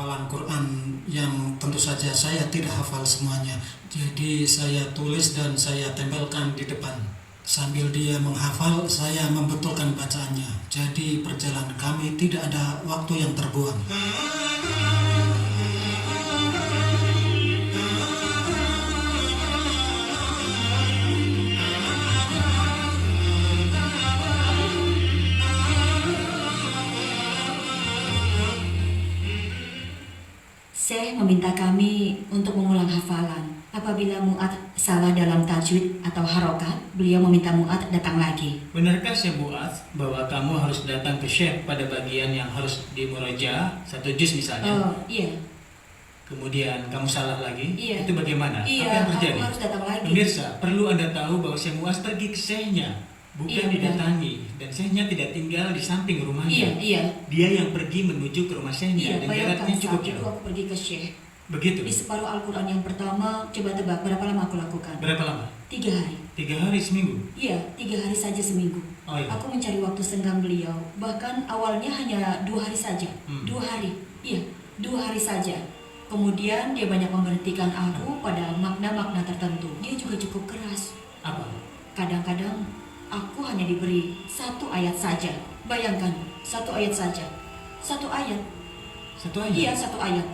hafalan Quran yang tentu saja saya tidak hafal semuanya. Jadi saya tulis dan saya tempelkan di depan. Sambil dia menghafal, saya membetulkan bacaannya. Jadi perjalanan kami tidak ada waktu yang terbuang. Syekh meminta kami untuk mengulang hafalan. Apabila Mu'ad salah dalam tajwid atau harokat, beliau meminta Mu'ad datang lagi. Benarkah Syekh Buat bahwa kamu harus datang ke Syekh pada bagian yang harus dimuraja, 1 juz misalnya? Oh, iya. Kemudian kamu salah lagi? Iya. Itu bagaimana? Iya, apa yang terjadi? aku harus datang lagi. Pemirsa, perlu Anda tahu bahwa Syekh Muaz pergi ke Syekhnya, bukan Iya, didatangi. Dan Syekhnya tidak tinggal di samping rumahnya. Iya. Dia yang pergi menuju ke rumah Syekhnya, Iya, dan bayangkan jaraknya cukup saat itu jauh. aku pergi ke Syekh. Begitu? Di separuh Al-Quran yang pertama, coba tebak berapa lama aku lakukan? Berapa lama? 3 hari. 3 hari seminggu? Iya, 3 hari saja seminggu. Oh iya. Aku mencari waktu senggang beliau. Bahkan awalnya hanya 2 hari saja. 2 hari. Iya, 2 hari saja. Kemudian dia banyak memberhentikan aku pada makna-makna tertentu. Dia juga cukup keras. Apa? Kadang-kadang aku hanya diberi 1 ayat saja. Bayangkan, 1 ayat saja. 1 ayat. 1 ayat? Iya, 1 ayat.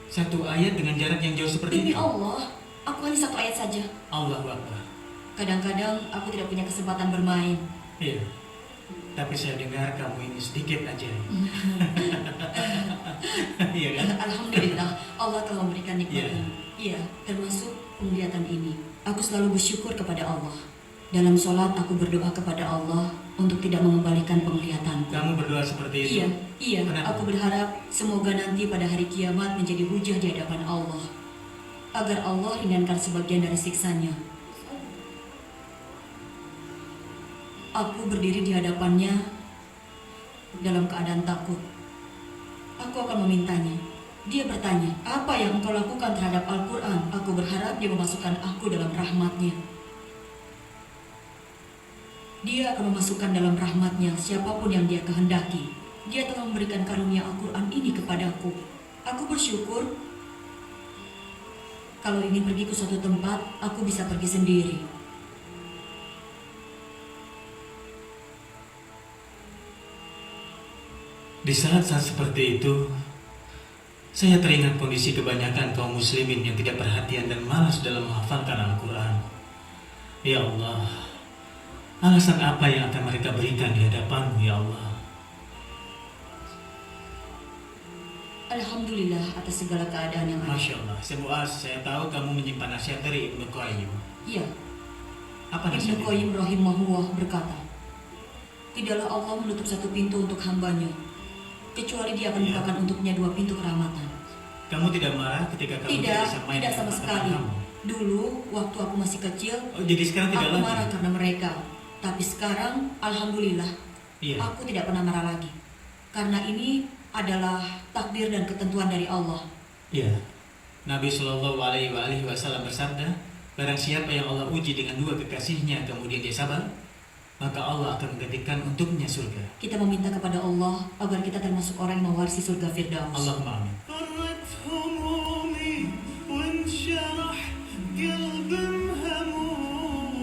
1 ayat dengan jarak yang jauh seperti Demi itu? Allah, aku hanya 1 ayat saja. Allahu Akbar. Kadang-kadang aku tidak punya kesempatan bermain. Iya. Tapi saya dengar kamu ini sedikit aja. Iya kan? Alhamdulillah, Allah telah memberikan nikmat Iya. ini. Iya, termasuk penglihatan ini. Aku selalu bersyukur kepada Allah. Dalam sholat aku berdoa kepada Allah untuk tidak mengembalikan penglihatanku. Kamu berdoa seperti itu? Iya. Kenapa? Aku berharap semoga nanti pada hari kiamat menjadi hujah di hadapan Allah, agar Allah ringankan sebagian dari siksanya. Aku berdiri di hadapannya dalam keadaan takut. Aku akan memintanya. Dia bertanya, apa yang engkau lakukan terhadap Al-Quran? Aku berharap dia memasukkan aku dalam rahmatnya. Dia akan memasukkan dalam rahmatnya siapapun yang dia kehendaki. Dia telah memberikan karunia Al-Quran ini kepadaku. Aku bersyukur. Kalau ingin pergi ke suatu tempat, aku bisa pergi sendiri. Di saat-saat seperti itu, saya teringat kondisi kebanyakan kaum muslimin yang tidak perhatian dan malas dalam menghafalkan Al-Quran. Ya Allah, alasan apa yang akan mereka berikan di hadapanmu, ya Allah? Alhamdulillah atas segala keadaan yang ada. Masya Allah, saya tahu kamu menyimpan nasihat dari Ibnu Qayyim. Iya, Apa nasihat Ibnu itu? Qayyim rahimahullah berkata, tidaklah Allah menutup satu pintu untuk hambanya, kecuali dia akan Iya. bukakan untuknya 2 pintu kerahmatan. Kamu tidak marah ketika kamu Tidak, bisa main tidak dengan sama teman-teman sekali. kamu? Dulu, waktu aku masih kecil, Oh, jadi sekarang tidak aku lagi? marah karena mereka. Tapi sekarang, alhamdulillah, Iya. aku tidak pernah marah lagi. Karena ini adalah takdir dan ketentuan dari Allah. Iya. Nabi Shallallahu Alaihi Wasallam bersabda, barang siapa yang Allah uji dengan 2 kekasihnya kemudian dia sabar, maka Allah akan menggantikan untuknya surga. Kita meminta kepada Allah agar kita termasuk orang yang mewarisi surga Firdaus. Allahumma amin. فرت همومي وانشرح قلب مهموم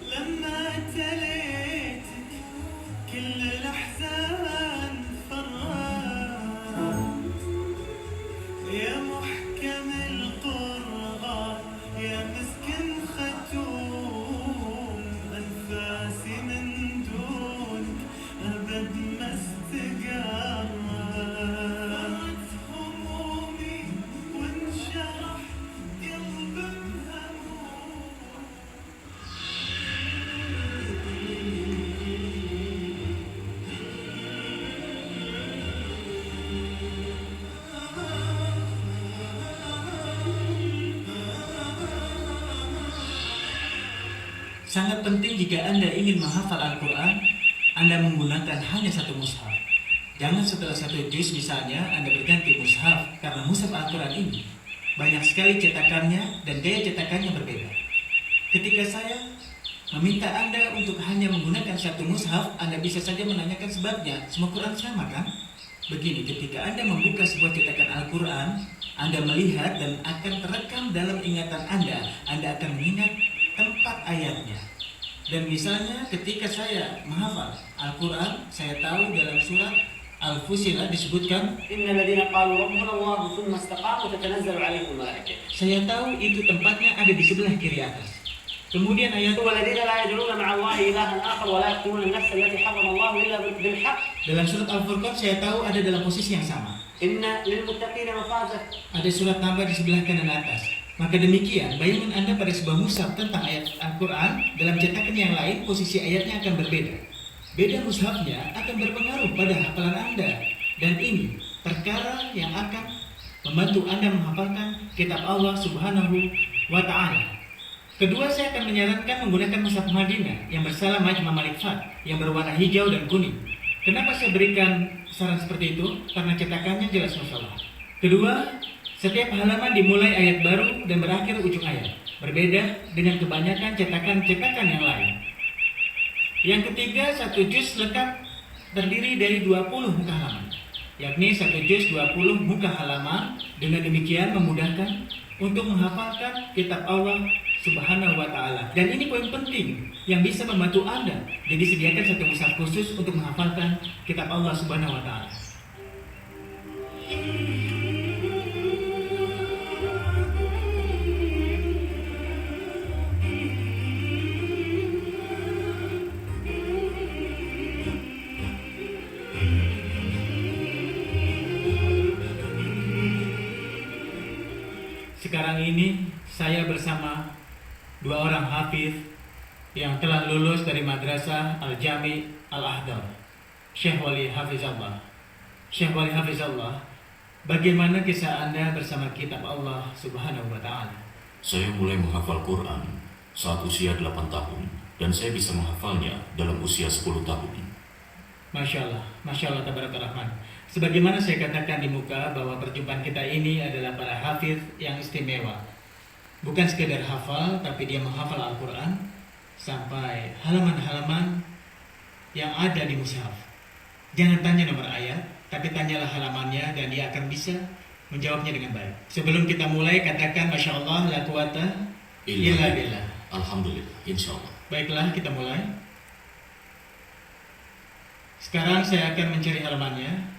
لما تليتك كل الأحزان فرات يا محكم القرآن يا مسكن ختوم أنفاسي من دونك أبد ما استقرت همومي وانشرح قلب مهموم Sangat penting jika Anda ingin menghafal Al-Quran, Anda menggunakan hanya 1 mushaf. Jangan setelah 1 juz misalnya Anda berganti mushaf, karena mushaf Al-Quran ini banyak sekali cetakannya dan gaya cetakannya berbeda. Ketika saya meminta Anda untuk hanya menggunakan 1 mushaf, Anda bisa saja menanyakan sebabnya. Semua Quran sama kan? Begini, ketika Anda membuka sebuah cetakan Al-Quran, Anda melihat dan akan terekam dalam ingatan Anda akan mengingat tempat ayatnya. Dan misalnya ketika saya menghafal Al-Quran, saya tahu dalam surat Al-Fusilat disebutkan, إن الذين قالوا ربنا الله ثم استقاموا تتنزل عليهم الملائكة. saya tahu itu tempatnya ada di sebelah kiri atas. Kemudian ayat والذين لا يدعون مع الله إلها آخر ولا يقتلون النفس التي حرم الله إلا بالحق. dalam surat Al-Furqan saya tahu ada dalam posisi yang sama. إن للمتقين مفازة. Ada surat tambah di sebelah kanan atas. Maka demikian, bayangan Anda pada sebuah mushaf tentang ayat Al-Quran, dalam cetakan yang lain posisi ayatnya akan berbeda. Beda mushafnya akan berpengaruh pada hafalan Anda. Dan ini perkara yang akan membantu Anda menghafalkan kitab Allah Subhanahu wa Ta'ala. Kedua, saya akan menyarankan menggunakan mushaf Madinah yang bersalam Majma' Malik Fat yang berwarna hijau dan kuning. Kenapa saya berikan saran seperti itu? Karena cetakannya jelas masalah. Kedua, setiap halaman dimulai ayat baru dan berakhir ujung ayat. Berbeda dengan kebanyakan cetakan-cetakan yang lain. Yang ketiga, satu juz lengkap terdiri dari 20 muka halaman. Yakni satu juz 20 muka halaman. Dengan demikian memudahkan untuk menghafalkan kitab Allah Subhanahu wa Ta'ala. Dan ini poin penting yang bisa membantu Anda. Jadi sediakan satu mushaf khusus untuk menghafalkan kitab Allah Subhanahu wa Ta'ala. Sekarang ini saya bersama dua orang hafiz yang telah lulus dari Madrasah Al-Jami' Al-Ahdar, Syekh Wali Hafizallah. Syekh Wali Hafizallah, bagaimana kisah Anda bersama kitab Allah Subhanahu wa Ta'ala? Saya mulai menghafal Quran saat usia 8 tahun dan saya bisa menghafalnya dalam usia 10 tahun. Masya Allah, Tabarakallah Rahman. Sebagaimana saya katakan di muka bahwa perjumpaan kita ini adalah para hafiz yang istimewa. Bukan sekedar hafal, tapi dia menghafal Al-Quran sampai halaman-halaman yang ada di mushaf. Jangan tanya nomor ayat, tapi tanyalah halamannya dan dia akan bisa menjawabnya dengan baik. Sebelum kita mulai, katakan Masya Allah, la quwata illa billah. Alhamdulillah, insya Allah. Baiklah, kita mulai. Sekarang saya akan mencari halamannya.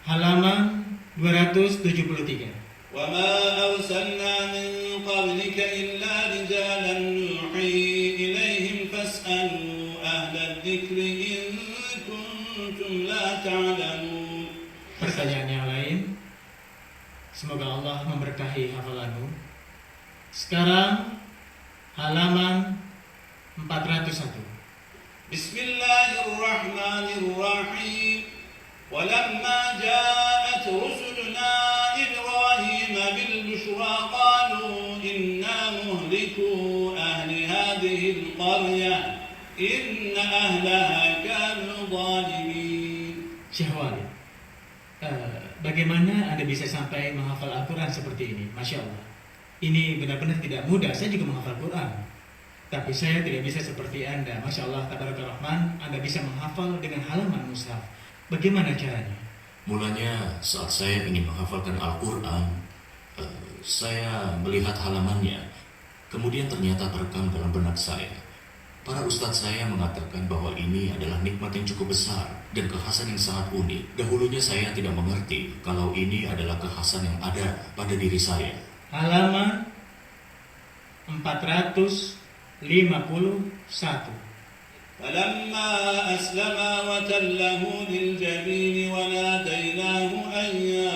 Halaman 273. وما أرسلنا من قبلك إلا رجالا نوحي إليهم فاسألوا أهل الذكر إن كنتم لا تعلمون. Pertanyaan yang lain. Semoga Allah memberkahi hafalanmu. Sekarang halaman 401. بسم الله الرحمن الرحيم ولما جاءت رسلنا إبراهيم بالبشرى قالوا إنا مهلكو أهل هذه القرية إن أهلها كانوا ظالمين. Syekh Wali, bagaimana Anda bisa sampai menghafal Al-Quran seperti ini? Masya Allah. Ini benar-benar tidak mudah. Saya juga menghafal Quran, tapi saya tidak bisa seperti Anda. Masya Allah, Tabarakallah Rahman, Anda bisa menghafal dengan halaman mushaf. Bagaimana caranya? Mulanya saat saya ingin menghafalkan Al-Quran, saya melihat halamannya. Kemudian ternyata terekam dalam benak saya. Para ustadz saya mengatakan bahwa ini adalah nikmat yang cukup besar dan kekhasan yang sangat unik. Dahulunya saya tidak mengerti kalau ini adalah kekhasan yang ada pada diri saya. Halaman 451. فلما أسلما وتله للجبين وناديناه أن يا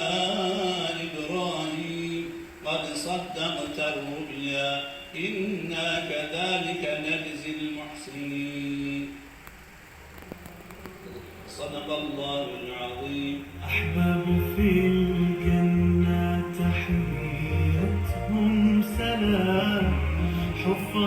إبراهيم قد صدقت الرؤيا إنا كذلك نجزي المحسنين. صدق الله العظيم. أحباب في